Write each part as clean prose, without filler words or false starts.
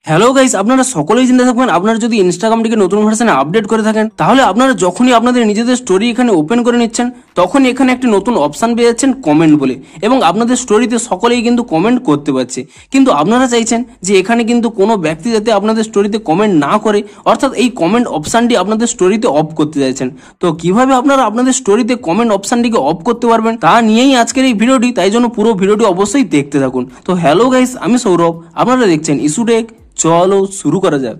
Hello guys, আপনারা সকলেই চিন্তা থাকবেন আপনারা যদি ইনস্টাগ্রামটিকে নতুন ভার্সনে আপডেট করে থাকেন তাহলে আপনারা যখনই আপনাদের নিজেদের স্টোরি এখানে ওপেন করে নিচ্ছেন তখনই এখানে একটি নতুন অপশন পেয়ে যাচ্ছেন কমেন্ট বলে, এবং আপনাদের স্টোরিতে সকলেই কিন্তু কমেন্ট করতে পারছে। কিন্তু আপনারা চাইছেন যে এখানে কিন্তু কোনো ব্যক্তি যাতে আপনাদের স্টোরিতে কমেন্ট না করে, অর্থাৎ এই কমেন্ট অপশনটি আপনাদের স্টোরিতে অফ করতে চাইছেন। তো কিভাবে আপনারা আপনাদের স্টোরিতে কমেন্ট অপশনটিকে অফ করতে পারবেন তা নিয়েই আজকের এই ভিডিওটি, তাই জন্য পুরো ভিডিওটি অবশ্যই দেখতে থাকুন। তো হ্যালো গাইস, আমি সৌরভ, আপনারা দেখছেন ইস্যুটেক। চলো শুরু করা যাক।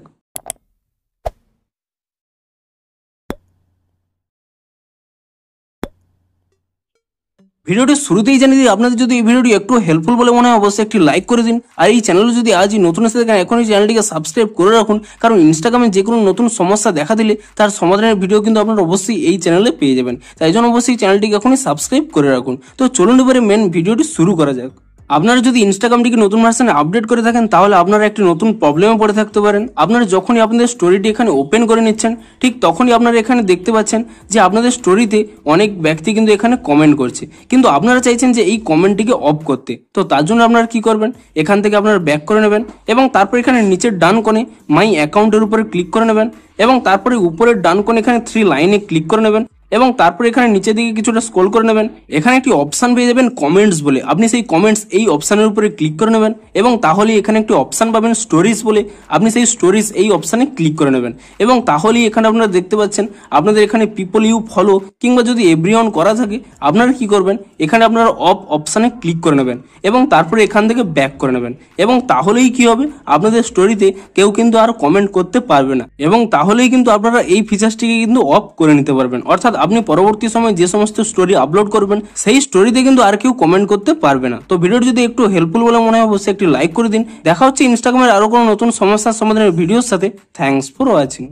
ভিডিওটির শুরুতেই জানিয়ে দিই, আপনাদের যদি এই ভিডিওটি একটু হেল্পফুল বলে মনে হয় অবশ্যই একটি লাইক করে দিন। আর এই চ্যানেলে যদি আজই নতুন এসে থাকেন এখন এই চ্যানেলটিকে সাবস্ক্রাইব করে রাখুন, কারণ ইনস্টাগ্রামে যে কোনো নতুন সমস্যা দেখা দিলে তার সমাধানের ভিডিও কিন্তু আপনারা অবশ্যই এই চ্যানেলে পেয়ে যাবেন। তাই জন্য অবশ্যই চ্যানেলটিকে এখনই সাবস্ক্রাইব করে রাখুন। তো চলুন এবারে মেন ভিডিওটি শুরু করা যাক। আপনারা যদি ইনস্টাগ্রামটিকে নতুন ভার্সনে আপডেট করে থাকেন তাহলে আপনারা একটি নতুন প্রবলেমে পড়ে থাকতে পারেন। আপনারা যখনই আপনাদের স্টোরিটি এখানে ওপেন করে নিচ্ছেন ঠিক তখনই আপনারা এখানে দেখতে পাচ্ছেন যে আপনাদের স্টোরিতে অনেক ব্যক্তি কিন্তু এখানে কমেন্ট করছে, কিন্তু আপনারা চাইছেন যে এই কমেন্টটিকে অফ করতে। তো তার জন্য আপনারা কি করবেন, এখান থেকে আপনারা ব্যাক করে নেবেন এবং তারপর এখানে নিচের ডান কোণে মাই অ্যাকাউন্টের উপরে ক্লিক করে নেবেন এবং তারপরে উপরের ডান কোণে এখানে 3 লাইনে ক্লিক করে নেবেন এবং তারপর এখানে নিচের দিকে কিছুটা স্ক্রল করে নেবেন। এখানে একটি অপশন পেয়ে যাবেন কমেন্টস বলে, আপনি সেই কমেন্টস এই অপশনের উপরে ক্লিক করে নেবেন এবং তাহলেই এখানে একটি অপশন পাবেন স্টোরিজ বলে, আপনি সেই স্টোরিজ এই অপশনে ক্লিক করে নেবেন এবং তাহলেই এখানে আপনারা দেখতে পাচ্ছেন আপনাদের এখানে পিপল ইউ ফলো কিংবা যদি এভরিওয়ান করা থাকে আপনারা কি করবেন, এখানে আপনারা অফ অপশনে ক্লিক করে নেবেন এবং তারপরে এখান থেকে ব্যাক করে নেবেন এবং তাহলেই কি হবে, আপনাদের স্টোরিতে কেউ কিন্তু আর কমেন্ট করতে পারবে না এবং তাহলেই কিন্তু আপনারা এই ফিচারটিকে কিন্তু অফ করে নিতে পারবেন। অর্থাৎ আপনি পরবর্তী সময় যে সমস্ত স্টোরি আপলোড করবেন সেই স্টোরিতে কিন্তু আর কেউ কমেন্ট করতে পারবে না। তো ভিডিওটি যদি একটু হেল্পফুল বলে মনে হয় অবশ্যই একটি লাইক করে দিন। দেখা হচ্ছে ইনস্টাগ্রামের আরো কোনো নতুন সমস্যার সমাধানের ভিডিওর সাথে। Thanks for watching.